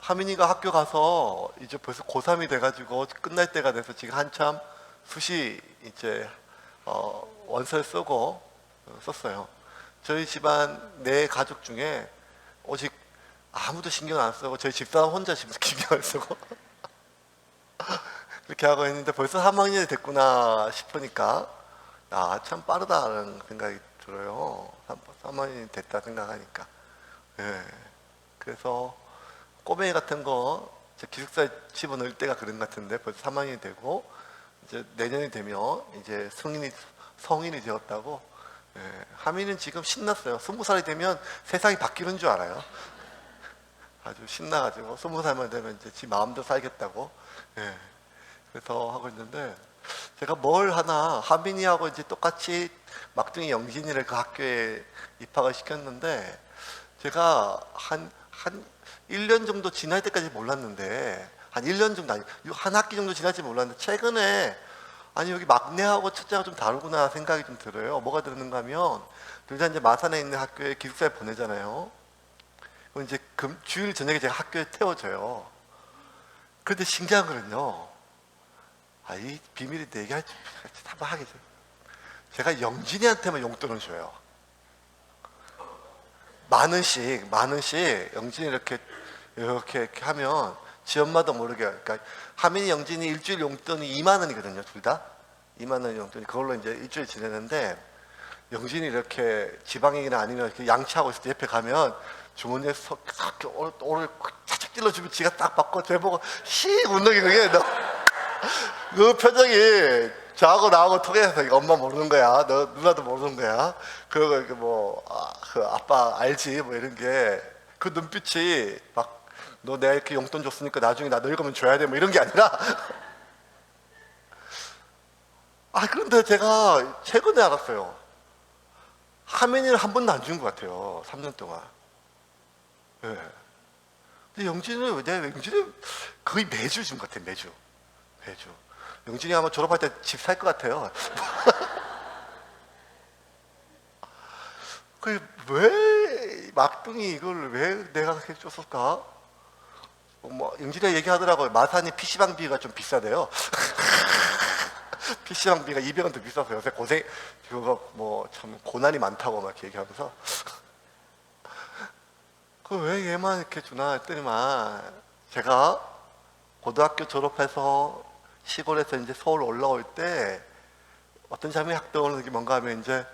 하민이가 학교 가서 이제 벌써 고3이 돼가지고 끝날 때가 돼서 지금 한참 수시 이제 원서를 쓰고 썼어요. 저희 집안 네 가족 중에 오직 아무도 신경 안 쓰고 저희 집사람 혼자 신경 안 쓰고 그렇게 하고 있는데 벌써 3학년이 됐구나 싶으니까 참 빠르다는 생각이 들어요. 3학년이 됐다 생각하니까. 예. 그래서 꼬맹이 같은 거 기숙사에 집어넣을 때가 그런 것 같은데 벌써 3학년이 되고 이제 내년이 되면 이제 성인이 되었다고. 예. 하민이는 지금 신났어요. 20살이 되면 세상이 바뀌는 줄 알아요. 아주 신나가지고 20살만 되면 이제 지 마음대로 살겠다고. 예. 그래서 하고 있는데 제가 뭘 하나 하민이하고 이제 똑같이 막둥이 영진이를 그 학교에 입학을 시켰는데 제가 한 1년 정도 지날 때까지 몰랐는데 한 1년 정도 아니 한 학기 정도 지날지 몰랐는데 최근에 아니 여기 막내하고 첫째가 좀 다르구나 생각이 좀 들어요. 뭐가 드는가 하면 둘 다 이제 마산에 있는 학교에 기숙사에 보내잖아요. 그럼 이제 주일 저녁에 제가 학교에 태워줘요. 그런데 신기한 거는요. 이 비밀인데 얘기할지 한번 하겠죠. 제가 영진이한테만 용돈을 줘요. 만 원씩 영진이 이렇게 하면 지 엄마도 모르게, 그러니까 하민이 영진이 일주일 용돈이 2만 원이거든요. 둘 다 2만 원 용돈이 그걸로 이제 일주일 지내는데 영진이 이렇게 지방이나 아니면 이렇게 양치하고 있을 때 옆에 가면 주머니에서 오를 착착 찔러주면 지가 딱 받고 저보고 씩 웃는 게 그게 그 표정이 저하고 나하고 통해서 엄마 모르는 거야, 너 누나도 모르는 거야. 그리고 그 아빠 알지 뭐 이런 게 그 눈빛이 막 너 내가 이렇게 용돈 줬으니까 나중에 나 늙으면 줘야 돼 뭐 이런 게 아니라 그런데 제가 최근에 알았어요. 하민이를 한 번도 안 준 것 같아요. 3년 동안. 네. 근데 영진이는 거의 매주 준 것 같아요. 매주. 영진이 아마 졸업할 때 집 살 것 같아요. 왜 막둥이 이걸 왜 내가 그렇게 줬을까? 영진이가 얘기하더라고요. 마산이 PC방비가 좀 비싸대요. PC방비가 200원 더 비싸서 요새 그거 참 고난이 많다고 막 얘기하면서 왜 얘만 이렇게 주나 했더니만 제가 고등학교 졸업해서 시골에서 이제 서울 올라올 때 어떤 장면이 확 떠오르는 게 뭔가 하면 이제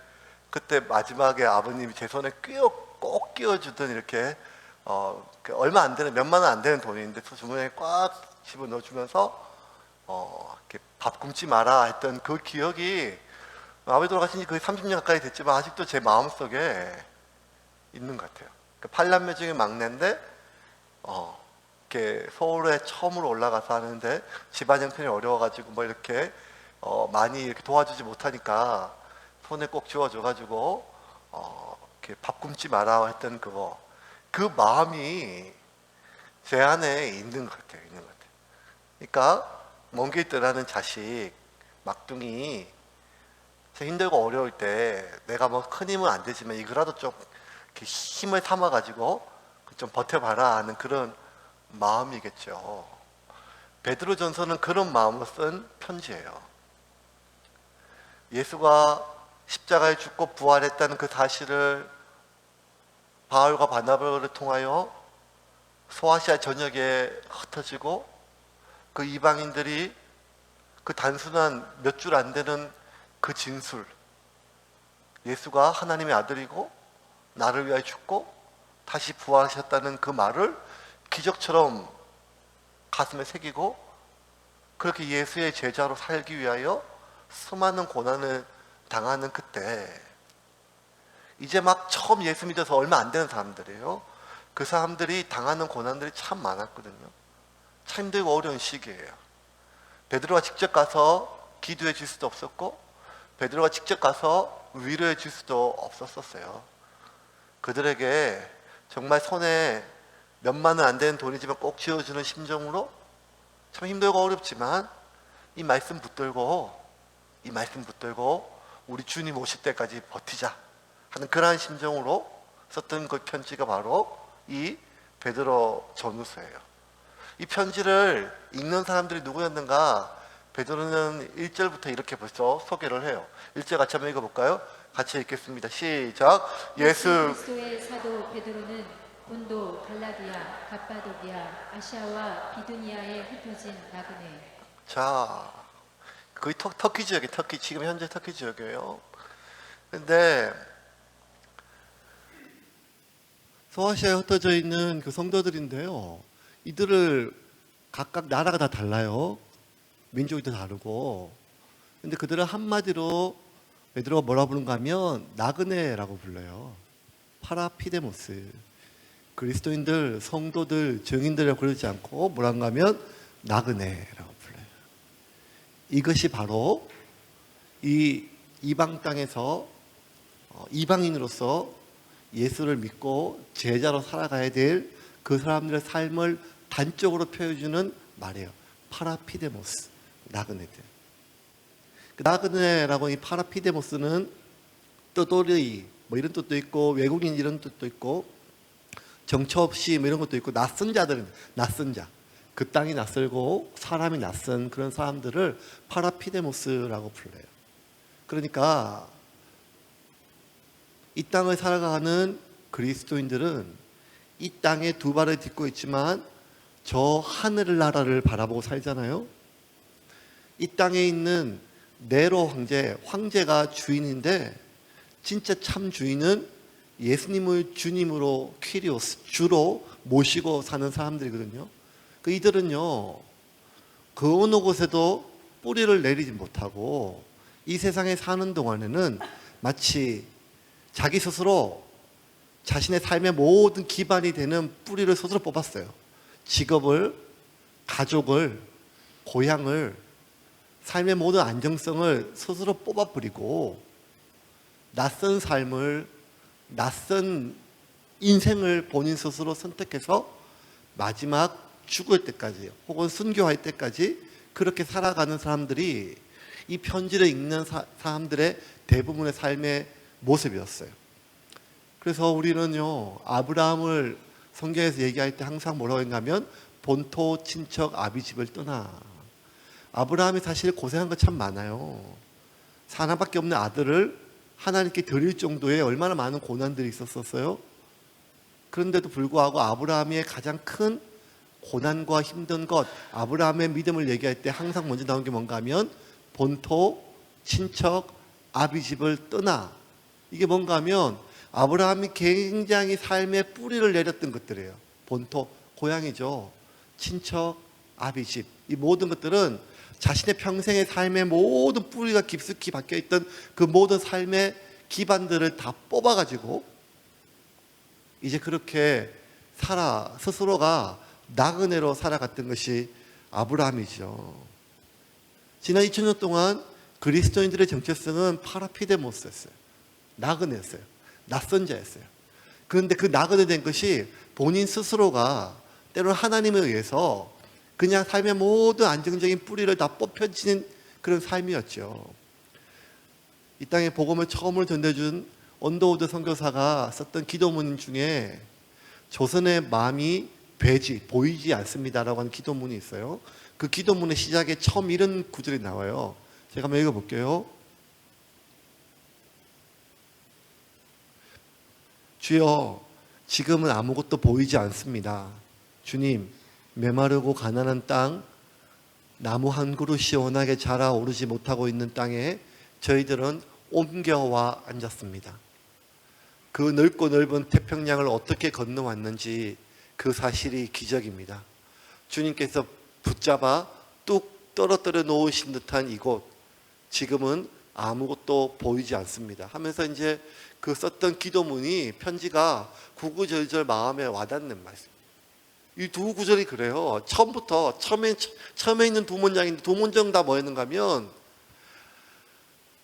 그때 마지막에 아버님이 제 손에 꼭 끼워주던 이렇게 얼마 안 되는 몇만 원 안 되는 돈인데 주머니에 꽉 집어 넣어주면서 이렇게 밥 굶지 마라 했던 그 기억이 아버지 돌아가신 지 거의 30년 가까이 됐지만 아직도 제 마음속에 있는 것 같아요. 팔남매 중에 막내인데 이렇게 서울에 처음으로 올라가서 하는데 집안 형편이 어려워가지고 뭐 이렇게 많이 이렇게 도와주지 못하니까 손에 꼭 쥐어줘가지고 이렇게 밥 굶지 마라 했던 그 마음이 제 안에 있는 것 같아요. 그러니까 먼 길 떠나는 자식 막둥이 힘들고 어려울 때 내가 뭐 큰 힘은 안 되지만 이거라도 좀 이렇게 힘을 삼아가지고 좀 버텨봐라 하는 그런 마음이겠죠. 베드로전서는 그런 마음으로 쓴 편지예요. 예수가 십자가에 죽고 부활했다는 그 사실을 바울과 바나바를 통하여 소아시아 전역에 흩어지고 그 이방인들이 그 단순한 몇 줄 안 되는 그 진술, 예수가 하나님의 아들이고 나를 위하여 죽고 다시 부활하셨다는 그 말을 기적처럼 가슴에 새기고 그렇게 예수의 제자로 살기 위하여 수많은 고난을 당하는 그때 이제 막 처음 예수 믿어서 얼마 안 되는 사람들이에요. 그 사람들이 당하는 고난들이 참 많았거든요. 참 힘들고 어려운 시기예요. 베드로가 직접 가서 기도해 줄 수도 없었고 베드로가 직접 가서 위로해 줄 수도 없었어요. 그들에게 정말 손에 몇만 원 안 되는 돈이지만 꼭 쥐어주는 심정으로 참 힘들고 어렵지만 이 말씀 붙들고 우리 주님 오실 때까지 버티자 하는 그러한 심정으로 썼던 그 편지가 바로 이 베드로 전후서예요. 이 편지를 읽는 사람들이 누구였는가? 베드로는 1절부터 이렇게 벌써 소개를 해요. 1절 같이 한번 읽어볼까요? 같이 읽겠습니다. 시작. 예수 그리스도의 사도 베드로는 본도, 갈라디아, 갑바도기아, 아시아와 비두니아에 흩어진 나그네. 자, 거의 터키 지역이 터키, 지금 현재 터키 지역이에요. 근데 소아시아에 흩어져 있는 그 성도들인데요. 이들을 각각 나라가 다 달라요. 민족이 다 다르고. 근데 그들을 한마디로 베드로가 뭐라 부른가 하면 나그네라고 불러요. 파라피데모스. 그리스도인들, 성도들, 증인들이라고 부르지 않고 뭐란가 하면 나그네라고 불러요. 이것이 바로 이 이방 땅에서 이방인으로서 예수를 믿고 제자로 살아가야 될 그 사람들의 삶을 단적으로 표해주는 말이에요. 파라피데모스, 나그네들. 그 나그네라고 이 파라피데모스는 떠돌이 뭐 이런 뜻도 있고 외국인 이런 뜻도 있고 정처 없이 뭐 이런 것도 있고 낯선 자들은 낯선 자. 그 땅이 낯설고 사람이 낯선 그런 사람들을 파라피데모스라고 불러요. 그러니까 이 땅을 살아가는 그리스도인들은 이 땅에 두 발을 딛고 있지만 저 하늘나라를 바라보고 살잖아요. 이 땅에 있는 네로 황제가 주인인데 진짜 참 주인은 예수님을 주님으로 퀴리오스, 주로 모시고 사는 사람들이거든요. 그 이들은요, 그 어느 곳에도 뿌리를 내리지 못하고 이 세상에 사는 동안에는 마치 자기 스스로 자신의 삶의 모든 기반이 되는 뿌리를 스스로 뽑았어요. 직업을, 가족을, 고향을, 삶의 모든 안정성을 스스로 뽑아버리고 낯선 삶을, 낯선 인생을 본인 스스로 선택해서 마지막 죽을 때까지 혹은 순교할 때까지 그렇게 살아가는 사람들이 이 편지를 읽는 사람들의 대부분의 삶의 모습이었어요. 그래서 우리는요, 아브라함을 성경에서 얘기할 때 항상 뭐라고 했냐면 본토 친척 아비 집을 떠나. 아브라함이 사실 고생한 거 참 많아요. 하나밖에 없는 아들을 하나님께 드릴 정도의 얼마나 많은 고난들이 있었었어요. 그런데도 불구하고 아브라함의 가장 큰 고난과 힘든 것, 아브라함의 믿음을 얘기할 때 항상 먼저 나온 게 뭔가 하면 본토 친척 아비 집을 떠나. 이게 뭔가 하면 아브라함이 굉장히 삶의 뿌리를 내렸던 것들이에요. 본토, 고향이죠. 친척, 아비집. 이 모든 것들은 자신의 평생의 삶의 모든 뿌리가 깊숙이 박혀있던 그 모든 삶의 기반들을 다 뽑아가지고 이제 그렇게 스스로가 나그네로 살아갔던 것이 아브라함이죠. 지난 2000년 동안 그리스도인들의 정체성은 파라피데모스였어요. 나그네였어요. 낯선 자였어요. 그런데 그 나그네 된 것이 본인 스스로가 때로는 하나님에 의해서 그냥 삶의 모든 안정적인 뿌리를 다 뽑혀지는 그런 삶이었죠. 이 땅에 복음을 처음으로 전해준 언더우드 선교사가 썼던 기도문 중에 조선의 마음이 보이지 않습니다라고 하는 기도문이 있어요. 그 기도문의 시작에 처음 이런 구절이 나와요. 제가 한번 읽어볼게요. 주여, 지금은 아무것도 보이지 않습니다. 주님, 메마르고 가난한 땅, 나무 한 그루 시원하게 자라오르지 못하고 있는 땅에 저희들은 옮겨와 앉았습니다. 그 넓고 넓은 태평양을 어떻게 건너왔는지 그 사실이 기적입니다. 주님께서 붙잡아 뚝 떨어뜨려 놓으신 듯한 이곳, 지금은 아무것도 보이지 않습니다. 하면서 이제 그 썼던 기도문이 편지가 구구절절 마음에 와닿는 말씀. 이 두 구절이 그래요. 처음에 있는 두 문장인데 두 문장 다 뭐였는가 하면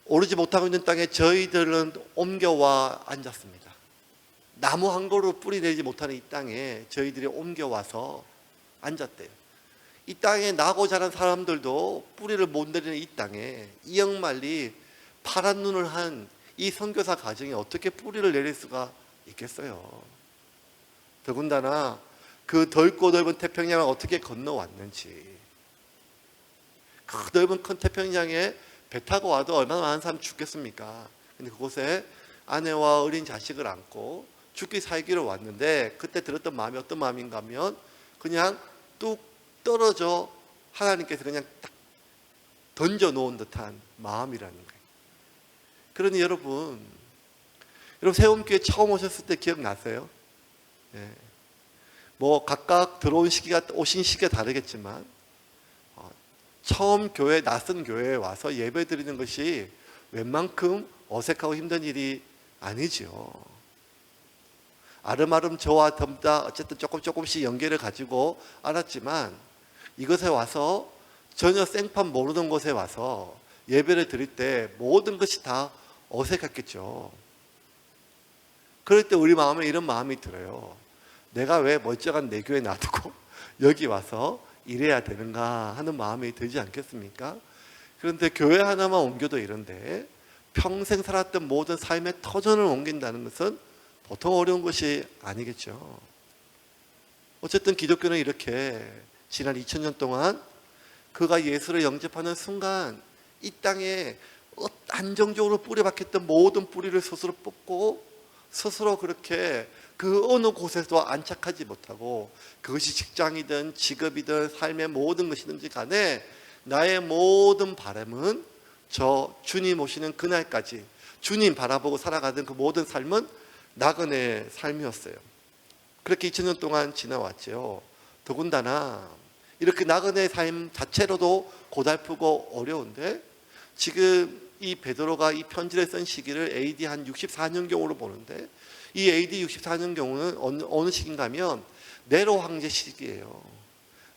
오르지 못하고 있는 땅에 저희들은 옮겨와 앉았습니다. 나무 한 그루 뿌리 내지 못하는 이 땅에 저희들이 옮겨와서 앉았대요. 이 땅에 나고 자란 사람들도 뿌리를 못 내리는 이 땅에 이영만리 파란 눈을 한 이 선교사 가정이 어떻게 뿌리를 내릴 수가 있겠어요. 더군다나 그 넓고 넓은 태평양을 어떻게 건너왔는지, 그 넓은 큰 태평양에 배 타고 와도 얼마나 많은 사람이 죽겠습니까? 근데 그곳에 아내와 어린 자식을 안고 죽기 살기로 왔는데, 그때 들었던 마음이 어떤 마음인가 하면 그냥 뚝 떨어져 하나님께서 그냥 딱 던져놓은 듯한 마음이라는 거예요. 그러니 여러분 세움교회 처음 오셨을 때 기억나세요? 예. 뭐 각각 들어온 시기가, 오신 시기가 다르겠지만 처음 교회, 낯선 교회에 와서 예배 드리는 것이 웬만큼 어색하고 힘든 일이 아니죠. 아름아름 저와 덤다 어쨌든 조금씩 연계를 가지고 알았지만, 이것에 와서 전혀 생판 모르는 곳에 와서 예배를 드릴 때 모든 것이 다 어색했겠죠. 그럴 때 우리 마음에 이런 마음이 들어요. 내가 왜 멀쩡한 내 교회 놔두고 여기 와서 일해야 되는가 하는 마음이 들지 않겠습니까? 그런데 교회 하나만 옮겨도 이런데 평생 살았던 모든 삶의 터전을 옮긴다는 것은 보통 어려운 것이 아니겠죠. 어쨌든 기독교는 이렇게 지난 2000년 동안 그가 예수를 영접하는 순간 이 땅에 안정적으로 뿌려박혔던 모든 뿌리를 스스로 뽑고 스스로 그렇게 그 어느 곳에도 안착하지 못하고, 그것이 직장이든 직업이든 삶의 모든 것이든지 간에 나의 모든 바람은 저 주님 오시는 그날까지 주님 바라보고 살아가던 그 모든 삶은 나그네의 삶이었어요. 그렇게 2000년 동안 지나왔죠. 더군다나 이렇게 나그네의 삶 자체로도 고달프고 어려운데, 지금 이 베드로가 이 편지를 쓴 시기를 AD 한 64년경으로 보는데, 이 AD 64년경은 어느 시기인가 하면 네로 황제 시기예요.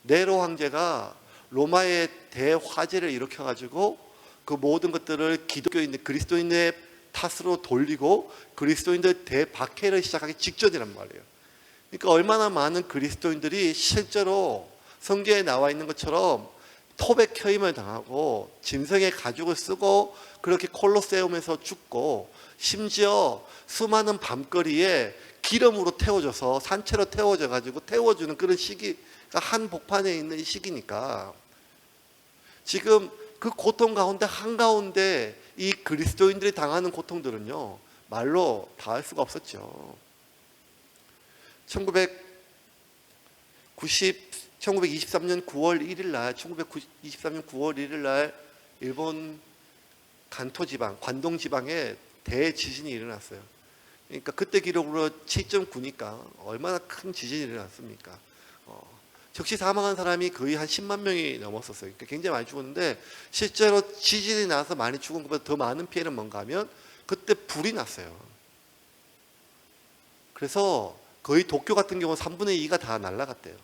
네로 황제가 로마의 대화재를 일으켜가지고 그 모든 것들을 기독교인들, 그리스도인의 탓으로 돌리고 그리스도인들 대박해를 시작하기 직전이란 말이에요. 그러니까 얼마나 많은 그리스도인들이 실제로 성경에 나와 있는 것처럼 토백혀임을 당하고 짐승의 가죽을 쓰고 그렇게 콜로세움에서 죽고, 심지어 수많은 밤거리에 기름으로 태워져서 산채로 태워져 가지고 태워주는 그런 시기가 한복판에 있는 시기니까, 지금 그 고통 가운데 한가운데 이 그리스도인들이 당하는 고통들은요 말로 다 할 수가 없었죠. 1923년 9월 1일 날, 1923년 9월 1일 날 일본 간토 지방, 관동 지방에 대지진이 일어났어요. 그러니까 그때 기록으로 7.9니까 얼마나 큰 지진이 일어났습니까? 즉시 사망한 사람이 거의 한 10만 명이 넘었었어요. 그러니까 굉장히 많이 죽었는데, 실제로 지진이 나서 많이 죽은 것보다 더 많은 피해는 뭔가 하면 그때 불이 났어요. 그래서 거의 도쿄 같은 경우는 3분의 2가 다 날아갔대요.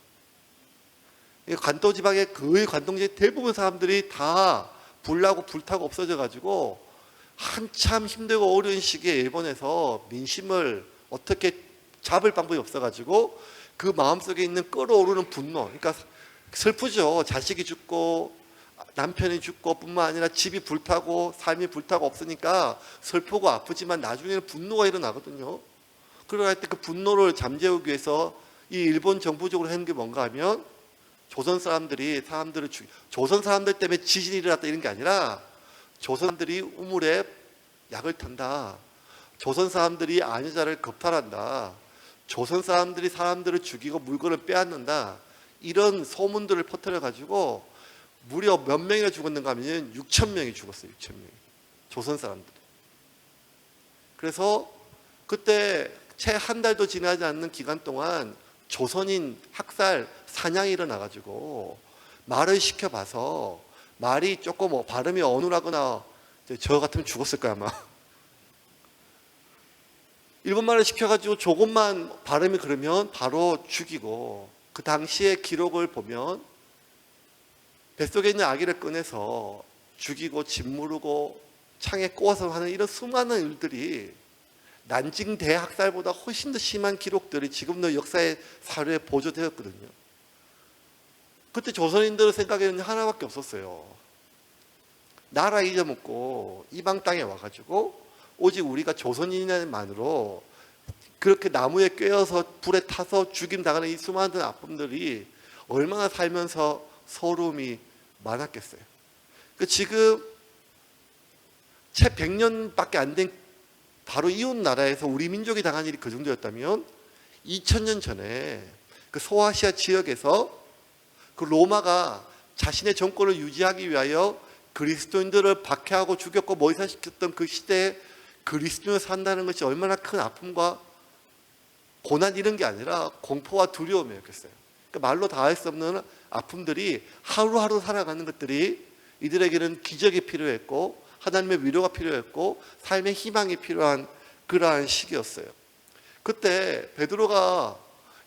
관도 지방의 거의 관동지의 대부분 사람들이 다 불나고 불타고 없어져 가지고 한참 힘들고 어려운 시기에 일본에서 민심을 어떻게 잡을 방법이 없어 가지고 그 마음속에 있는 끓어오르는 분노, 그러니까 슬프죠. 자식이 죽고 남편이 죽고 뿐만 아니라 집이 불타고 삶이 불타고 없으니까 슬프고 아프지만 나중에는 분노가 일어나거든요. 그럴 때 그 분노를 잠재우기 위해서 이 일본 정부적으로 하는 게 뭔가 하면 조선 사람들이 사람들을 조선 사람들 때문에 지진이 일어났다 이런 게 아니라 조선 사람들이 우물에 약을 탄다. 조선 사람들이 아녀자를 겁탈한다. 조선 사람들이 사람들을 죽이고 물건을 빼앗는다. 이런 소문들을 퍼뜨려 가지고 무려 몇 명이나 죽었는가 하면 6천 명이 죽었어요. 6천 명이. 조선 사람들. 그래서 그때 채 한 달도 지나지 않는 기간 동안 조선인 학살 사냥이 일어나가지고 말을 시켜봐서 말이 조금 발음이 어눌하거나 저 같으면 죽었을 거야 아마. 일본말을 시켜가지고 조금만 발음이 그러면 바로 죽이고, 그 당시의 기록을 보면 뱃속에 있는 아기를 꺼내서 죽이고 짓무르고 창에 꼬아서 하는 이런 수많은 일들이 난징 대학살보다 훨씬 더 심한 기록들이 지금도 역사의 사료에 보존되었거든요. 그때 조선인들 생각에는 하나밖에 없었어요. 나라 잊어먹고 이방 땅에 와가지고 오직 우리가 조선인만으로 그렇게 나무에 꿰어서 불에 타서 죽임 당하는 이 수많은 아픔들이 얼마나 살면서 서러움이 많았겠어요. 지금 채 100년밖에 안 된 바로 이웃 나라에서 우리 민족이 당한 일이 그 정도였다면 2000년 전에 그 소아시아 지역에서 그 로마가 자신의 정권을 유지하기 위하여 그리스도인들을 박해하고 죽였고 모의사시켰던 그 시대에 그리스도인을 산다는 것이 얼마나 큰 아픔과 고난 이런 게 아니라 공포와 두려움이었겠어요. 그러니까 말로 다 할 수 없는 아픔들이 하루하루 살아가는 것들이 이들에게는 기적이 필요했고 하나님의 위로가 필요했고 삶의 희망이 필요한 그러한 시기였어요. 그때 베드로가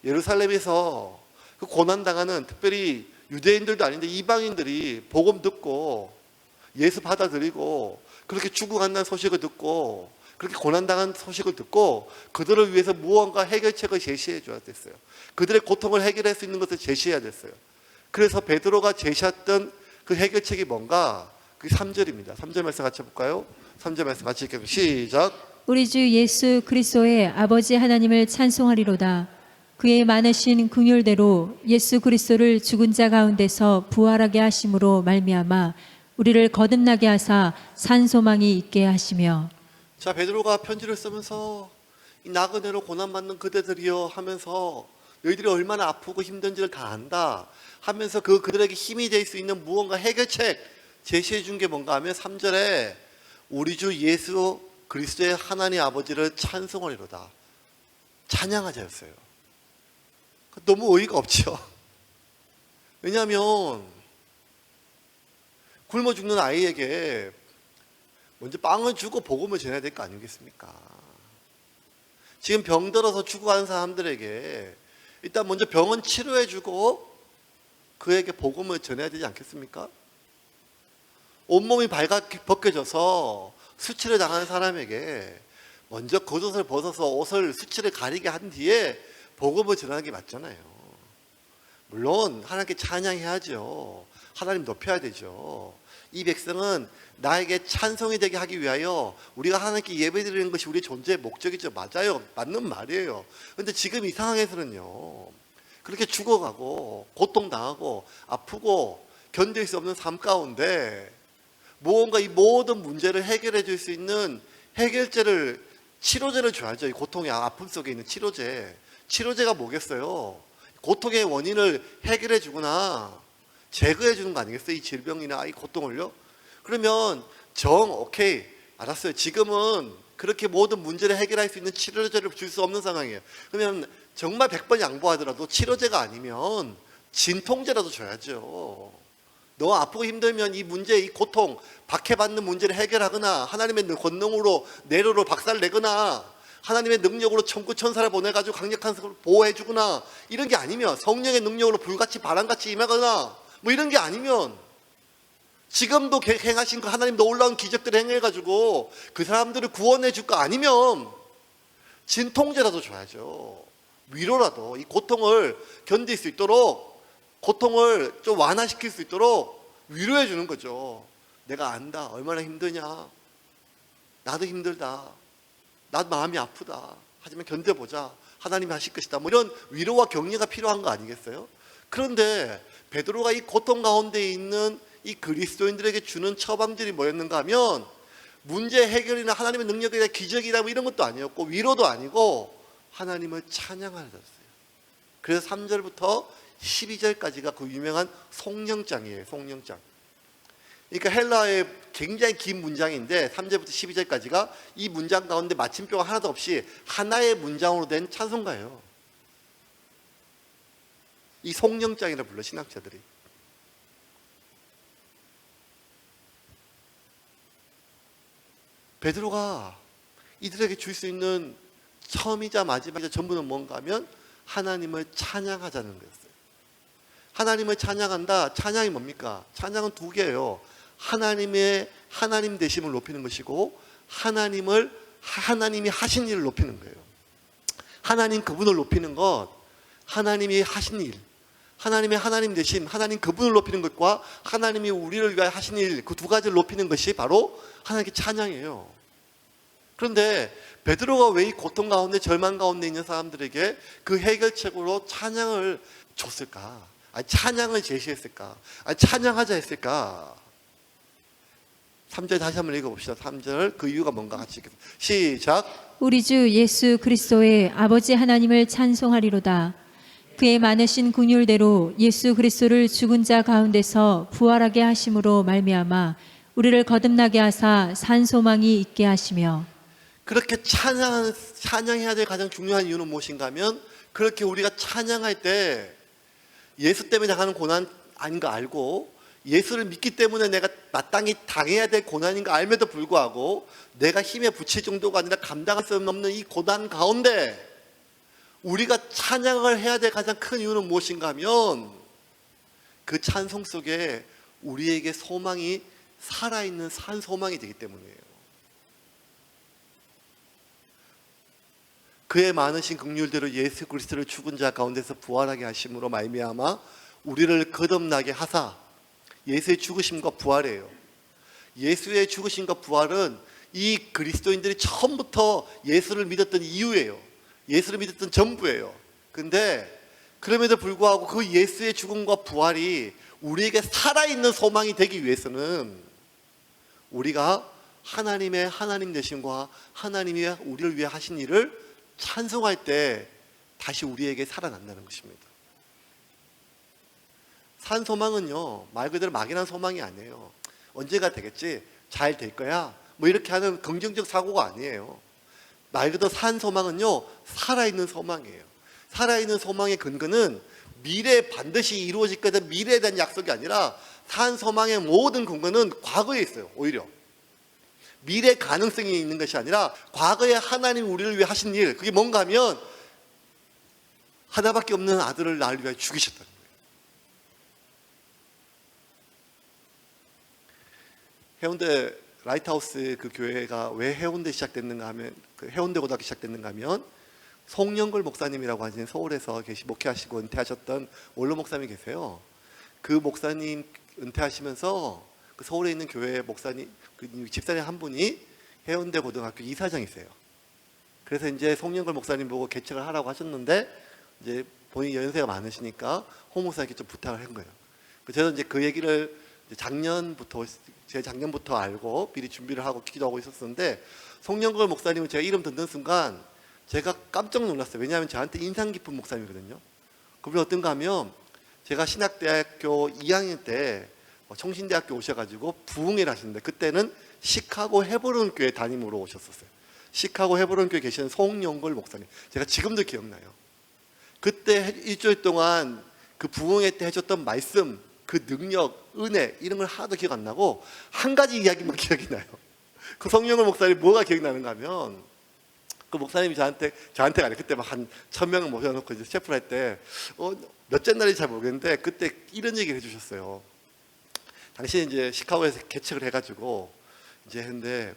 예루살렘에서 그 고난당하는 특별히 유대인들도 아닌데 이방인들이 복음 듣고 예수 받아들이고 그렇게 죽어간다는 소식을 듣고 그렇게 고난당한 소식을 듣고 그들을 위해서 무언가 해결책을 제시해 줘야 됐어요. 그들의 고통을 해결할 수 있는 것을 제시해야 됐어요. 그래서 베드로가 제시했던 그 해결책이 뭔가? 그 3절입니다. 3절 말씀 같이 볼까요? 3절 말씀 같이 읽겠습니다. 시작. 우리 주 예수 그리스도의 아버지 하나님을 찬송하리로다. 그의 많으신 긍휼대로 예수 그리스도를 죽은 자 가운데서 부활하게 하심으로 말미암아 우리를 거듭나게 하사 산 소망이 있게 하시며. 자, 베드로가 편지를 쓰면서 이 나그네로 고난받는 그대들이여 하면서 너희들이 얼마나 아프고 힘든지를 다 안다 하면서 그들에게 힘이 될 수 있는 무언가 해결책 제시해 준 게 뭔가 하면 3절에 우리 주 예수 그리스도의 하나님 아버지를 찬송하리로다. 찬양하자였어요. 너무 어이가 없죠. 왜냐하면 굶어 죽는 아이에게 먼저 빵을 주고 복음을 전해야 될 거 아니겠습니까? 지금 병들어서 죽어가는 사람들에게 일단 먼저 병은 치료해 주고 그에게 복음을 전해야 되지 않겠습니까? 온몸이 벗겨져서 수치를 당하는 사람에게 먼저 겉옷을 벗어서 옷을 수치를 가리게 한 뒤에 복음을 전하는 게 맞잖아요. 물론 하나님께 찬양해야죠. 하나님 높여야 되죠. 이 백성은 나에게 찬송이 되게 하기 위하여 우리가 하나님께 예배드리는 것이 우리 존재의 목적이죠. 맞아요. 맞는 말이에요. 그런데 지금 이 상황에서는요, 그렇게 죽어가고 고통당하고 아프고 견딜 수 없는 삶 가운데 무언가 이 모든 문제를 해결해 줄 수 있는 해결제를, 치료제를 줘야죠. 이 고통의 아픔 속에 있는 치료제. 치료제가 뭐겠어요? 고통의 원인을 해결해 주거나 제거해 주는 거 아니겠어요? 이 질병이나 이 고통을요? 그러면 오케이, 알았어요. 지금은 그렇게 모든 문제를 해결할 수 있는 치료제를 줄 수 없는 상황이에요. 그러면 정말 100번 양보하더라도 치료제가 아니면 진통제라도 줘야죠. 너 아프고 힘들면 이 문제, 이 고통, 박해받는 문제를 해결하거나 하나님의 권능으로 내로로 박살내거나 하나님의 능력으로 천구천사를 보내가지고 강력한 것을 보호해주거나 이런 게 아니면 성령의 능력으로 불같이 바람같이 임하거나 뭐 이런 게 아니면 지금도 행하신 그 하나님 놀라운 기적들을 행해가지고 그 사람들을 구원해 줄 거 아니면 진통제라도 줘야죠. 위로라도 이 고통을 견딜 수 있도록, 고통을 좀 완화시킬 수 있도록 위로해 주는 거죠. 내가 안다. 얼마나 힘드냐. 나도 힘들다. 나도 마음이 아프다. 하지만 견뎌보자. 하나님이 하실 것이다. 뭐 이런 위로와 격려가 필요한 거 아니겠어요? 그런데 베드로가 이 고통 가운데 있는 이 그리스도인들에게 주는 처방들이 뭐였는가 하면 문제 해결이나 하나님의 능력이나 기적이나 뭐 이런 것도 아니었고 위로도 아니고 하나님을 찬양하였어요. 그래서 3절부터 12절까지가 그 유명한 송영장이에요. 송영장. 그러니까 헬라의 굉장히 긴 문장인데 3절부터 12절까지가 이 문장 가운데 마침표가 하나도 없이 하나의 문장으로 된 찬송가예요. 이 송영장이라 불러 신학자들이. 베드로가 이들에게 줄 수 있는 처음이자 마지막이자 전부는 뭔가 하면 하나님을 찬양하자는 거였어요. 하나님을 찬양한다. 찬양이 뭡니까? 찬양은 두 개예요. 하나님 되심을 높이는 것이고 하나님이 하신 일을 높이는 거예요. 하나님 그분을 높이는 것, 하나님이 하신 일, 하나님의 하나님 되심, 하나님 그분을 높이는 것과 하나님이 우리를 위하여 하신 일, 그 두 가지를 높이는 것이 바로 하나님께 찬양이에요. 그런데 베드로가 왜 이 고통 가운데 절망 가운데 있는 사람들에게 그 해결책으로 찬양을 줬을까? 아니, 찬양을 제시했을까? 아니, 찬양하자 했을까? 3절 다시 한번 읽어봅시다. 3절 그 이유가 뭔가 같이 읽겠습니다. 시작. 우리 주 예수 그리스도의 아버지 하나님을 찬송하리로다. 그의 많으신 긍휼대로 예수 그리스도를 죽은 자 가운데서 부활하게 하심으로 말미암아 우리를 거듭나게 하사 산 소망이 있게 하시며. 그렇게 찬양해야 될 가장 중요한 이유는 무엇인가 하면, 그렇게 우리가 찬양할 때 예수 때문에 당하는 고난 아닌 거 알고, 예수를 믿기 때문에 내가 마땅히 당해야 될 고난인 거 알면도 불구하고 내가 힘에 부칠 정도가 아니라 감당할 수 없는 이 고난 가운데 우리가 찬양을 해야 될 가장 큰 이유는 무엇인가 하면, 그 찬송 속에 우리에게 소망이 살아있는 산 소망이 되기 때문이에요. 그의 많으신 긍휼대로 예수 그리스도를 죽은 자 가운데서 부활하게 하심으로 말미암아 우리를 거듭나게 하사. 예수의 죽으심과 부활이에요. 예수의 죽으심과 부활은 이 그리스도인들이 처음부터 예수를 믿었던 이유예요. 예수를 믿었던 전부예요. 근데 그럼에도 불구하고 그 예수의 죽음과 부활이 우리에게 살아있는 소망이 되기 위해서는 우리가 하나님의 하나님 되심과 하나님이 우리를 위해 하신 일을 찬송할 때 다시 우리에게 살아난다는 것입니다. 산 소망은요, 말 그대로 막연한 소망이 아니에요. 언제가 되겠지? 잘 될 거야? 뭐 이렇게 하는 긍정적 사고가 아니에요. 말 그대로 산 소망은요, 살아있는 소망이에요. 살아있는 소망의 근거는 미래에 반드시 이루어질 거다, 미래에 대한 약속이 아니라 산 소망의 모든 근거는 과거에 있어요. 오히려 미래 가능성이 있는 것이 아니라 과거에 하나님 우리를 위해 하신 일, 그게 뭔가 하면 하나밖에 없는 아들을 나를 위해 죽이셨다는 거예요. 해운대 라이트하우스 그 교회가 왜 해운대 시작됐는가 하면, 그 해운대 고등학교 시작됐는가 하면, 송영걸 목사님이라고 하신 서울에서 목회하시고 은퇴하셨던 원로 목사님이 계세요. 그 목사님 은퇴하시면서 그 서울에 있는 교회 목사님, 그 집사님 한 분이 해운대 고등학교 이사장이세요. 그래서 이제 송영걸 목사님 보고 개척을 하라고 하셨는데, 이제 본인이 연세가 많으시니까 홍 목사님께 좀 부탁을 한 거예요. 저는 이제 그 얘기를 제가 작년부터 알고 미리 준비를 하고 기도하고 있었는데, 송영걸 목사님은 제가 이름 듣는 순간 제가 깜짝 놀랐어요. 왜냐하면 저한테 인상 깊은 목사님이거든요. 그분이 어떤가 하면, 제가 신학대학교 2학년 때 청신대학교 오셔가지고 부흥회를 하시는데, 그때는 시카고 헤브론 교회 담임으로 오셨었어요. 시카고 헤브론 교회 계시는 송영걸 목사님, 제가 지금도 기억나요. 그때 일주일 동안 그 부흥회 때 해줬던 말씀, 그 능력, 은혜, 이런 걸 하나도 기억 안 나고 한 가지 이야기만 기억이 나요. 그 송영걸 목사님 뭐가 기억나는가 하면, 그 목사님이 저한테가 아니라 그때 막 한 1000명을 모셔놓고 이제 셰프를 할 때, 몇째 날인지 잘 모르겠는데 그때 이런 얘기를 해주셨어요. 당시 이제 시카고에서 개척을 해가지고 이제 했는데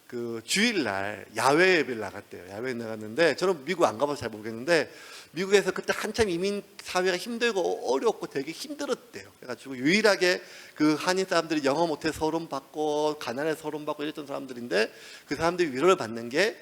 그 주일날 야외 예배를 나갔대요. 야외에 나갔는데, 저는 미국 안 가봐서 잘 모르겠는데 미국에서 그때 한참 이민 사회가 힘들고 어렵고 되게 힘들었대요. 그래가지고 유일하게 그 한인 사람들이 영어 못해 서름받고 가난해 서름받고 이랬던 사람들인데, 그 사람들이 위로를 받는 게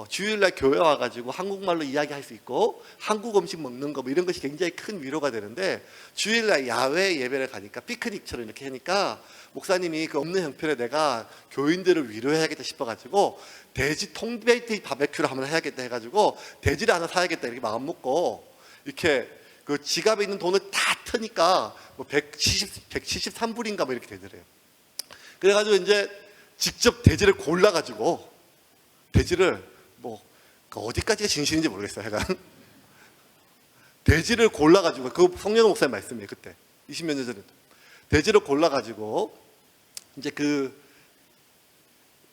주일날 교회 와가지고 한국말로 이야기할 수 있고 한국 음식 먹는 거 뭐 이런 것이 굉장히 큰 위로가 되는데, 주일날 야외 예배를 가니까 피크닉처럼 이렇게 하니까 목사님이 그 없는 형편에 내가 교인들을 위로해야겠다 싶어가지고 돼지 통베이트 바베큐를 한번 해야겠다 해가지고 돼지를 하나 사야겠다 이렇게 마음 먹고, 이렇게 그 지갑에 있는 돈을 다 트니까 뭐 173불인가 뭐 이렇게 되더래요. 그래가지고 이제 직접 돼지를 골라가지고, 돼지를 뭐 어디까지가 진실인지 모르겠어요. 하여간 돼지를 골라가지고, 그 송영걸 목사님 말씀이에요. 그때 20몇 년 전에 돼지를 골라가지고 이제 그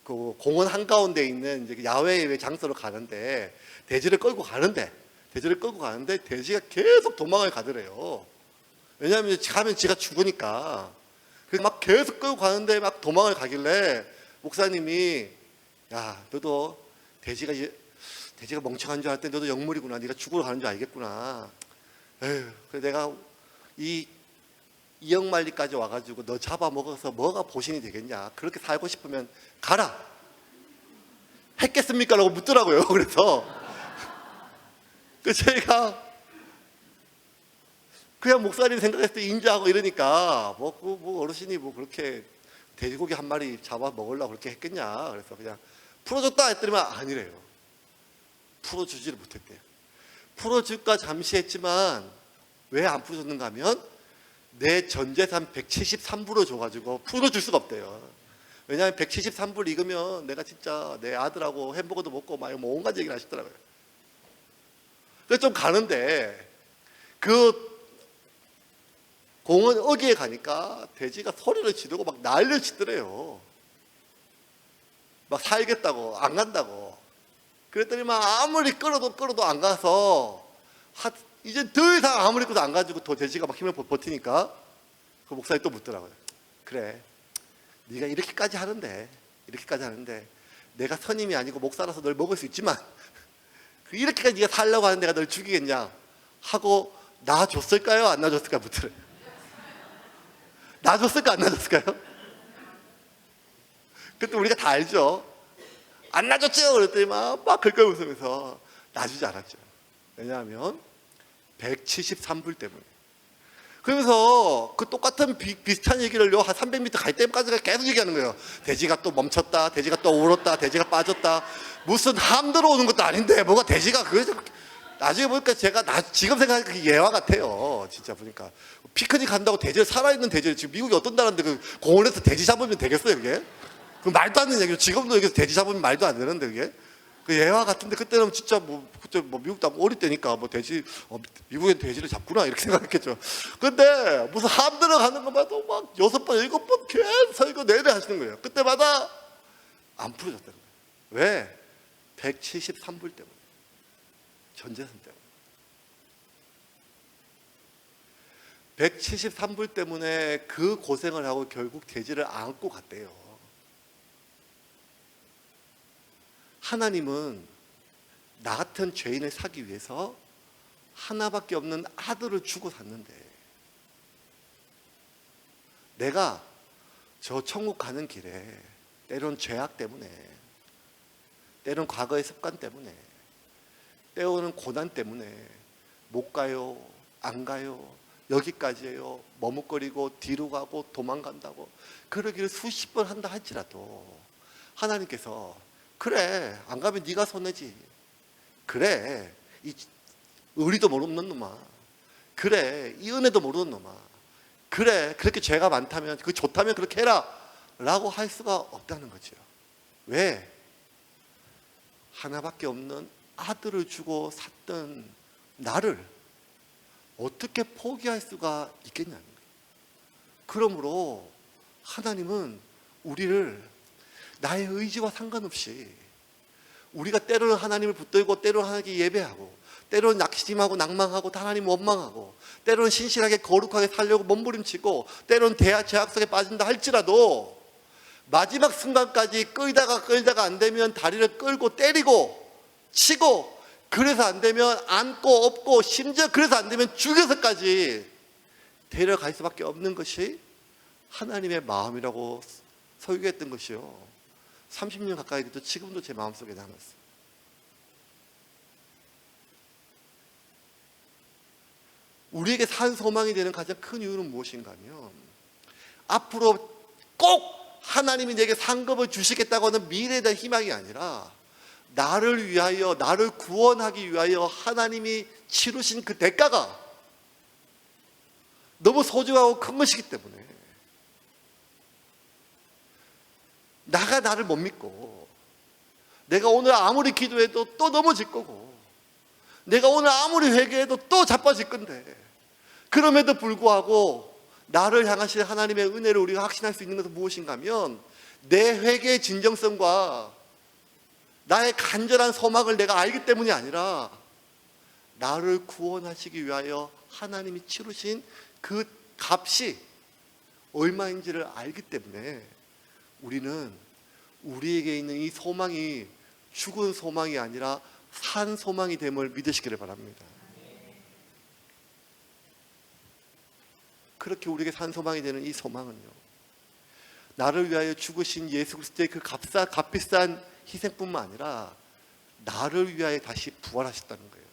공원 한가운데 있는 이제 야외 예배 장소로 가는데, 돼지를 끌고 가는데 돼지가 계속 도망을 가더래요. 왜냐하면 가면 지가 죽으니까. 그래서 막 계속 끌고 가는데 막 도망을 가길래 목사님이, 야, 너도 돼지가 멍청한 줄 알았더니 너도 영물이구나. 네가 죽으러 가는 줄 알겠구나. 에휴, 그래서 내가 이 이영만리까지 와가지고 너 잡아먹어서 뭐가 보신이 되겠냐. 그렇게 살고 싶으면 가라. 했겠습니까? 라고 묻더라고요. 그래서 제가 그냥 목사님 생각했을 때 인자하고 이러니까 뭐 어르신이 뭐 그렇게 돼지고기 한 마리 잡아 먹으려고 그렇게 했겠냐. 그래서 그냥 풀어줬다 했더니만 아니래요. 풀어주지를 못했대요. 풀어줄까 잠시 했지만 왜 안 풀어줬는가 하면 내 전재산 173불을 줘가지고 풀어줄 수가 없대요. 왜냐하면 173불 익으면 내가 진짜 내 아들하고 햄버거도 먹고 막 뭐 온갖 얘기를 하시더라고요. 그래서 좀 가는데 그 공원 어귀에 가니까 돼지가 소리를 지르고 막 난리를 치더래요. 막 살겠다고 안 간다고. 그랬더니 막 아무리 끌어도 안 가서 이제 더 이상 아무리 끌어도 안 가지고 더 돼지가 막 힘을 버티니까 그 목사님 또 묻더라고요. 그래, 네가 이렇게까지 하는데 내가 선임이 아니고 목사라서 널 먹을 수 있지만 이렇게까지 네가 살려고 하는 내가 널 죽이겠냐 하고 놔줬을까요? 안 놔줬을까요? 묻더래요. 놔줬을까 안 놔줬을까요? 그때 우리가 다 알죠. 안 놔줬죠. 그랬더니 막 글걸 웃으면서 놔주지 않았죠. 왜냐하면 173불 때문에. 그러면서 그 똑같은 비슷한 얘기를요 한 300m 갈 때까지 계속 얘기하는 거예요. 돼지가 또 멈췄다, 돼지가 또 울었다, 돼지가 빠졌다. 무슨 함 들어오는 것도 아닌데 뭐가 돼지가 그래서 나중에 보니까 제가 지금 생각하니까 그게 예화 같아요. 진짜 보니까 피크닉 간다고 돼지 살아있는 돼지를 지금 미국이 어떤 나라인데 그 공원에서 돼지 잡으면 되겠어요 그게? 그 말도 안 되는 얘기죠. 지금도 여기서 돼지 잡으면 말도 안 되는데 그게? 그 예화 같은데 그때는 진짜 그때 미국도 어릴 때니까 돼지 미국엔 돼지를 잡구나 이렇게 생각했겠죠. 근데 무슨 함 들어가는 것마다 막 6번 7번 계속 이거 내내 하시는 거예요. 그때마다 안 풀어졌다는 거예요. 왜? 173불 때문에. 전재산 때문에. 173불 때문에 그 고생을 하고 결국 돼지를 안고 갔대요. 하나님은 나 같은 죄인을 사기 위해서 하나밖에 없는 아들을 주고 샀는데 내가 저 천국 가는 길에 때론 죄악 때문에 때론 과거의 습관 때문에 때로는 고난 때문에 못 가요, 안 가요, 여기까지예요, 머뭇거리고 뒤로 가고 도망간다고 그러기를 수십 번 한다 할지라도 하나님께서 그래 안 가면 네가 손해지. 그래 이 의리도 모르는 놈아. 그래 이 은혜도 모르는 놈아. 그래 그렇게 죄가 많다면 그 좋다면 그렇게 해라 라고 할 수가 없다는 거죠. 왜? 하나밖에 없는 아들을 주고 샀던 나를 어떻게 포기할 수가 있겠냐는 거예요. 그러므로 하나님은 우리를 나의 의지와 상관없이 우리가 때로는 하나님을 붙들고 때로는 하나님께 예배하고 때로는 낙심하고 낭망하고 하나님 원망하고 때로는 신실하게 거룩하게 살려고 몸부림치고 때로는 죄악 속에 빠진다 할지라도 마지막 순간까지 끌다가 안 되면 다리를 끌고 때리고 치고 그래서 안 되면 안고 업고 심지어 그래서 안 되면 죽여서까지 데려갈 수밖에 없는 것이 하나님의 마음이라고 설교했던 것이요 30년 가까이 돼도 지금도 제 마음속에 남았어요. 우리에게 산 소망이 되는 가장 큰 이유는 무엇인가 하면 앞으로 꼭 하나님이 내게 상급을 주시겠다고 하는 미래에 대한 희망이 아니라 나를 위하여 나를 구원하기 위하여 하나님이 치르신 그 대가가 너무 소중하고 큰 것이기 때문에 나가 나를 못 믿고 내가 오늘 아무리 기도해도 또 넘어질 거고 내가 오늘 아무리 회개해도 또 자빠질 건데 그럼에도 불구하고 나를 향하신 하나님의 은혜를 우리가 확신할 수 있는 것은 무엇인가 하면 내 회개의 진정성과 나의 간절한 소망을 내가 알기 때문이 아니라 나를 구원하시기 위하여 하나님이 치르신 그 값이 얼마인지를 알기 때문에 우리는 우리에게 있는 이 소망이 죽은 소망이 아니라 산 소망이 됨을 믿으시기를 바랍니다. 그렇게 우리에게 산 소망이 되는 이 소망은요 나를 위하여 죽으신 예수 그리스도의 그 값비싼 희생뿐만 아니라 나를 위하여 다시 부활하셨다는 거예요.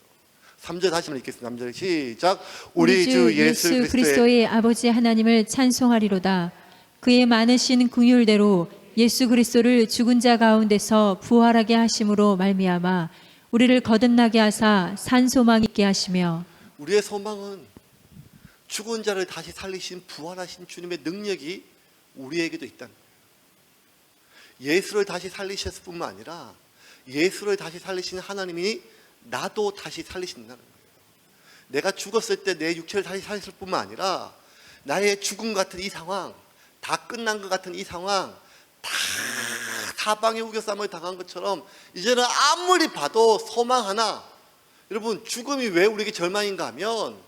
3절 다시 한번 읽겠습니다. 3절 시작. 우리 주 예수 그리스도의 아버지 하나님을 찬송하리로다. 그의 많으신 긍휼대로 예수 그리스도를 죽은 자 가운데서 부활하게 하심으로 말미암아 우리를 거듭나게 하사 산 소망 있게 하시며 우리의 소망은 죽은 자를 다시 살리신 부활하신 주님의 능력이 우리에게도 있다는 거예요. 예수를 다시 살리셨을 뿐만 아니라 예수를 다시 살리신 하나님이 나도 다시 살리신다는 거예요. 내가 죽었을 때 내 육체를 다시 살리실 뿐만 아니라 나의 죽음 같은 이 상황, 다 끝난 것 같은 이 상황, 다 사방에 우겨쌈을 당한 것처럼 이제는 아무리 봐도 소망 하나. 여러분, 죽음이 왜 우리에게 절망인가 하면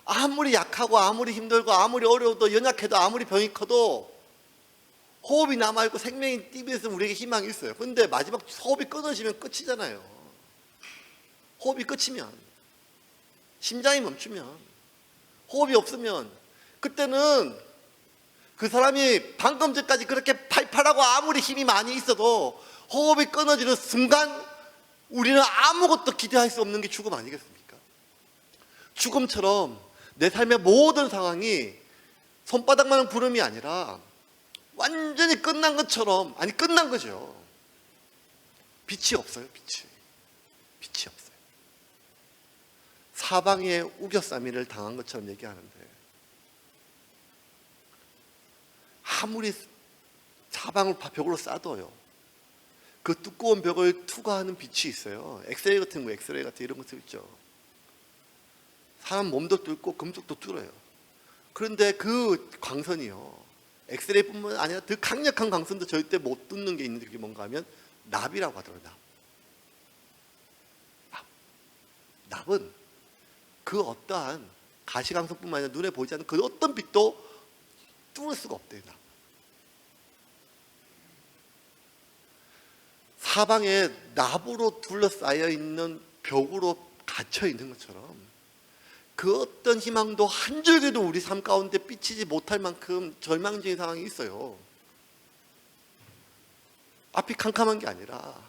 아무리 약하고 아무리 힘들고 아무리 어려워도 연약해도 아무리 병이 커도 호흡이 남아있고 생명이 띠비해서 우리에게 희망이 있어요. 근데 마지막 호흡이 끊어지면 끝이잖아요. 호흡이 끝이면, 심장이 멈추면, 호흡이 없으면 그때는 그 사람이 방금 전까지 그렇게 팔팔하고 아무리 힘이 많이 있어도 호흡이 끊어지는 순간 우리는 아무것도 기대할 수 없는 게 죽음 아니겠습니까? 죽음처럼 내 삶의 모든 상황이 손바닥만한 구름이 아니라 완전히 끝난 것처럼, 아니 끝난 거죠. 빛이 없어요. 빛이 없어요. 사방에 우겨싸미를 당한 것처럼 얘기하는데 아무리 사방을 벽으로 싸둬요. 그 두꺼운 벽을 투과하는 빛이 있어요. 엑스레이 같은 이런 것들 있죠. 사람 몸도 뚫고 금속도 뚫어요. 그런데 그 광선이요, 엑스레이뿐만 아니라 더 강력한 광선도 절대 못 뚫는 게 있는데 그게 뭔가 하면 납이라고 하더라고요. 납은 그 어떠한 가시광선뿐만 아니라 눈에 보이지 않는 그 어떤 빛도 뚫을 수가 없대요. 납. 사방에 납으로 둘러싸여 있는 벽으로 갇혀 있는 것처럼 그 어떤 희망도 한 줄기도 우리 삶 가운데 비치지 못할 만큼 절망적인 상황이 있어요. 앞이 캄캄한 게 아니라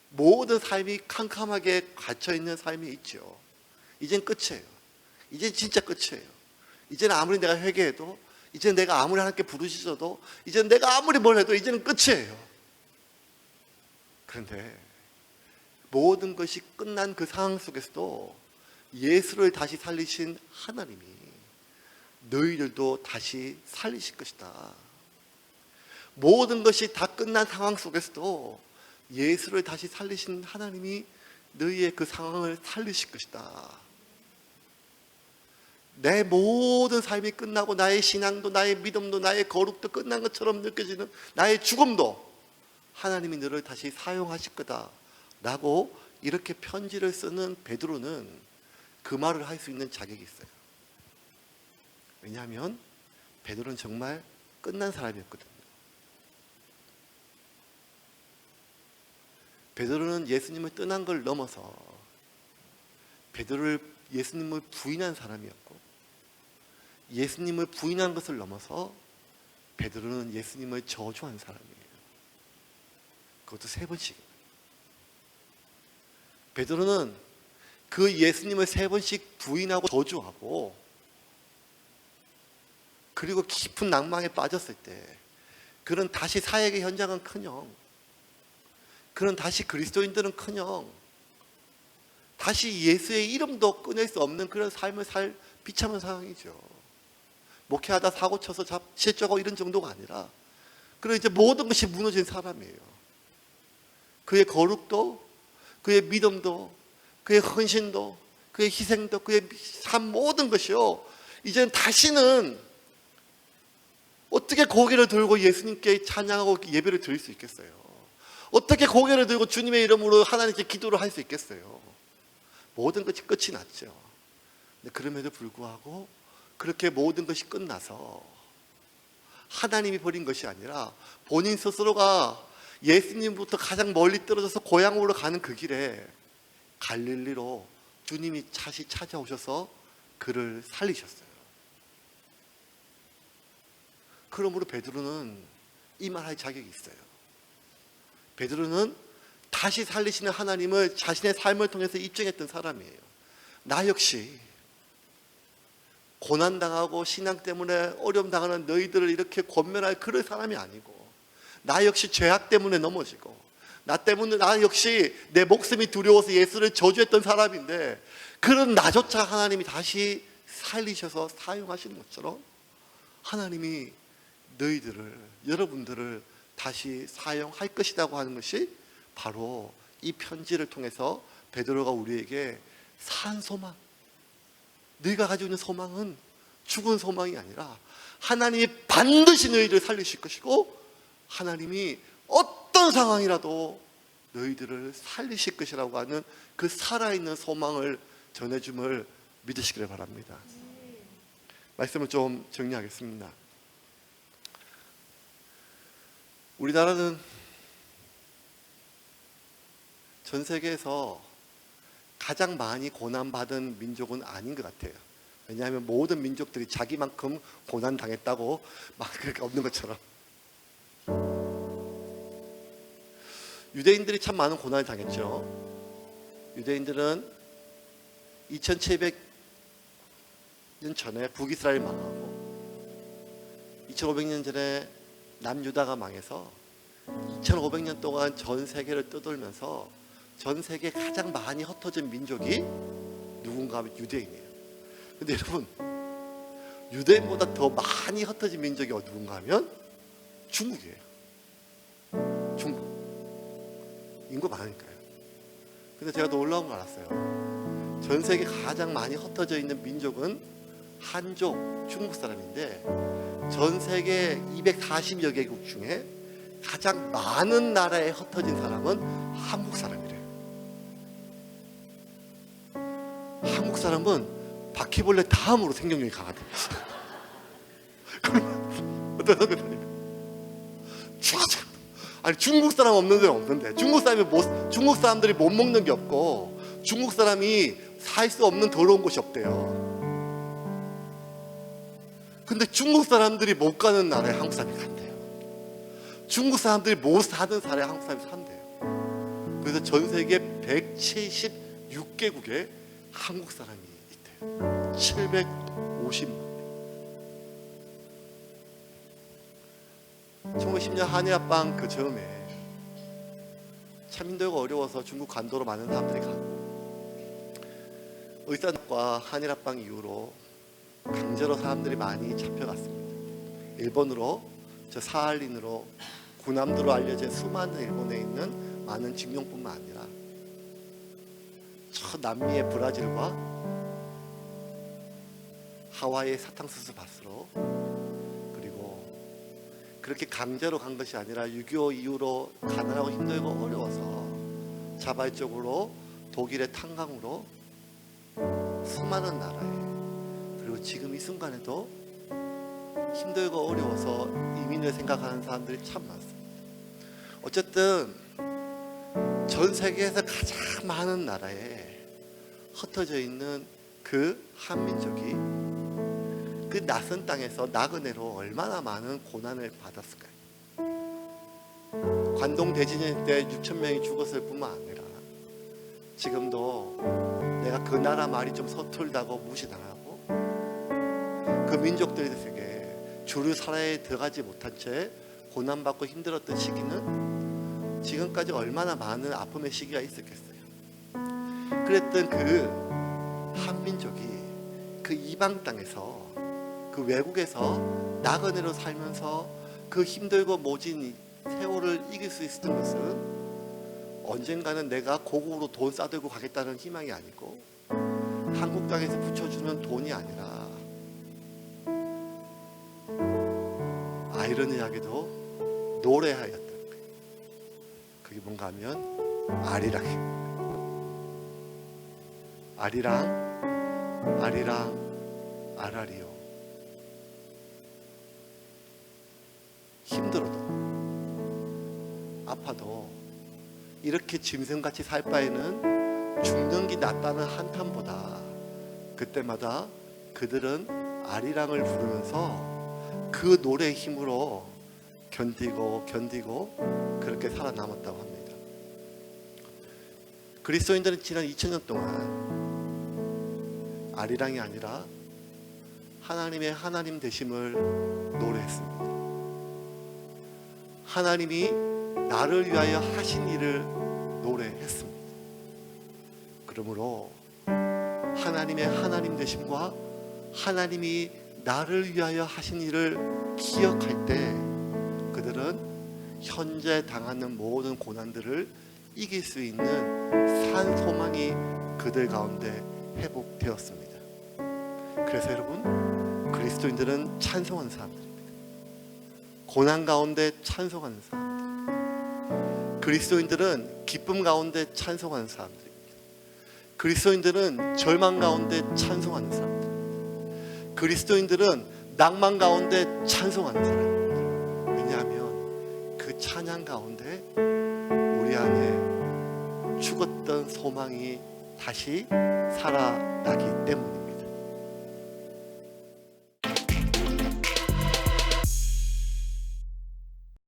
모든 삶이 캄캄하게 갇혀 있는 삶이 있죠. 이젠 끝이에요. 이젠 진짜 끝이에요. 이제는 아무리 내가 회개해도, 이제는 내가 아무리 하나님께 부르짖어도, 이제는 내가 아무리 뭘 해도 이제는 끝이에요. 그런데 모든 것이 끝난 그 상황 속에서도 예수를 다시 살리신 하나님이 너희들도 다시 살리실 것이다. 모든 것이 다 끝난 상황 속에서도 예수를 다시 살리신 하나님이 너희의 그 상황을 살리실 것이다. 내 모든 삶이 끝나고 나의 신앙도 나의 믿음도 나의 거룩도 끝난 것처럼 느껴지는 나의 죽음도 하나님이 너를 다시 사용하실 거다 라고 이렇게 편지를 쓰는 베드로는 그 말을 할 수 있는 자격이 있어요. 왜냐하면 베드로는 정말 끝난 사람이었거든요. 베드로는 예수님을 떠난 걸 넘어서 예수님을 부인한 사람이었고, 예수님을 부인한 것을 넘어서 베드로는 예수님을 저주한 사람이에요. 그것도 3번씩. 베드로는 그 예수님을 3번씩 부인하고 저주하고, 그리고 깊은 낭망에 빠졌을 때 그는 다시 사역의 현장은커녕, 그는 다시 그리스도인들은커녕 다시 예수의 이름도 꺼낼 수 없는 그런 삶을 살 비참한 상황이죠. 목회하다 사고 쳐서 실족하고 이런 정도가 아니라 그런 이제 모든 것이 무너진 사람이에요. 그의 거룩도, 그의 믿음도, 그의 헌신도, 그의 희생도, 그의 삶 모든 것이요, 이제는 다시는 어떻게 고개를 들고 예수님께 찬양하고 예배를 드릴 수 있겠어요? 어떻게 고개를 들고 주님의 이름으로 하나님께 기도를 할 수 있겠어요? 모든 것이 끝이 났죠. 근데 그럼에도 불구하고 그렇게 모든 것이 끝나서 하나님이 버린 것이 아니라 본인 스스로가 예수님부터 가장 멀리 떨어져서 고향으로 가는 그 길에 갈릴리로 주님이 다시 찾아오셔서 그를 살리셨어요. 그러므로 베드로는 이 말할 자격이 있어요. 베드로는 다시 살리시는 하나님을 자신의 삶을 통해서 입증했던 사람이에요. 나 역시 고난당하고 신앙 때문에 어려움 당하는 너희들을 이렇게 권면할 그런 사람이 아니고, 나 역시 죄악 때문에 넘어지고, 나 역시 내 목숨이 두려워서 예수를 저주했던 사람인데, 그런 나조차 하나님이 다시 살리셔서 사용하시는 것처럼 하나님이 너희들을, 여러분들을 다시 사용할 것이라고 하는 것이 바로 이 편지를 통해서 베드로가 우리에게 산 소망, 너희가 가지고 있는 소망은 죽은 소망이 아니라 하나님이 반드시 너희를 살리실 것이고, 하나님이 어떤 상황이라도 너희들을 살리실 것이라고 하는 그 살아있는 소망을 전해줌을 믿으시기를 바랍니다. 말씀을 좀 정리하겠습니다. 우리나라는 전 세계에서 가장 많이 고난받은 민족은 아닌 것 같아요. 왜냐하면 모든 민족들이 자기만큼 고난당했다고 막 그렇게 없는 것처럼, 유대인들이 참 많은 고난을 당했죠. 유대인들은 2700년 전에 북이스라엘 망하고 2500년 전에 남유다가 망해서 2500년 동안 전 세계를 떠돌면서 전 세계에 가장 많이 흩어진 민족이 누군가 하면 유대인이에요. 근데 여러분, 유대인보다 더 많이 흩어진 민족이 누군가 하면 중국이에요. 중국. 인구 많으니까요. 근데 제가 놀라운 걸 알았어요. 전 세계 가장 많이 흩어져 있는 민족은 한족, 중국 사람인데, 전 세계 240여 개국 중에 가장 많은 나라에 흩어진 사람은 한국 사람이래요. 한국 사람은 바퀴벌레 다음으로 생존력이 강하대요. 어떤 생각입니까? 아니, 중국 사람 없는 데는 없는데, 중국 사람들이 못 먹는 게 없고, 중국 사람이 살 수 없는 더러운 곳이 없대요. 근데 중국 사람들이 못 가는 나라에 한국 사람이 간대요. 중국 사람들이 못 사는 나라에 한국 사람이 산대요. 그래서 전 세계 176개국에 한국 사람이 있대요. 750만. 1910년 한일합방 그 즈음에 참 힘들고 어려워서 중국 관도로 많은 사람들이 가고, 의사과 한일합방 이후로 강제로 사람들이 많이 잡혀갔습니다. 일본으로, 저 사할린으로, 구남도로 알려진 수많은 일본에 있는 많은 징용뿐만 아니라 저 남미의 브라질과 하와이의 사탕수수 밭으로, 그리고 그렇게 강제로 간 것이 아니라 6.25 이후로 가난하고 힘들고 어려워서 자발적으로 독일의 탄광으로 수많은 나라에, 그리고 지금 이 순간에도 힘들고 어려워서 이민을 생각하는 사람들이 참 많습니다. 어쨌든 전 세계에서 가장 많은 나라에 흩어져 있는 그 한민족이 그 낯선 땅에서 나그네로 얼마나 많은 고난을 받았을까요? 관동 대지진 때 6,000명이 죽었을 뿐만 아니라 지금도 내가 그 나라 말이 좀 서툴다고 무시당하고, 그 민족들에게 주류사회에 들어가지 못한 채 고난받고 힘들었던 시기는 지금까지 얼마나 많은 아픔의 시기가 있었겠어요. 그랬던 그 한민족이 그 이방 땅에서, 그 외국에서 나그네로 살면서 그 힘들고 모진 세월을 이길 수 있었던 것은 언젠가는 내가 고국으로 돈 싸들고 가겠다는 희망이 아니고, 한국 땅에서 붙여주는 돈이 아니라, 아이러니하게도 노래하였던 거예요. 그게 뭔가 하면 아리랑 아라리요. 힘들어도 아파도 이렇게 짐승같이 살 바에는 죽는 게 낫다는 한탄보다, 그때마다 그들은 아리랑을 부르면서 그 노래의 힘으로 견디고 그렇게 살아남았다고 합니다. 그리스도인들은 지난 2000년 동안 아리랑이 아니라 하나님의 하나님 되심을 노래했습니다. 하나님이 나를 위하여 하신 일을 노래했습니다. 그러므로 하나님의 하나님 되심과 하나님이 나를 위하여 하신 일을 기억할 때 그들은 현재 당하는 모든 고난들을 이길 수 있는 산 소망이 그들 가운데 회복되었습니다. 그래서 여러분, 그리스도인들은 찬송하는 사람들입니다. 고난 가운데 찬송하는 사람들. 그리스도인들은 기쁨 가운데 찬송하는 사람들입니다. 그리스도인들은 절망 가운데 찬송하는 사람들. 그리스도인들은 낭만 가운데 찬송하는 사람들. 왜냐하면 그 찬양 가운데 우리 안에 죽었던 소망이 다시 살아나기 때문입니다.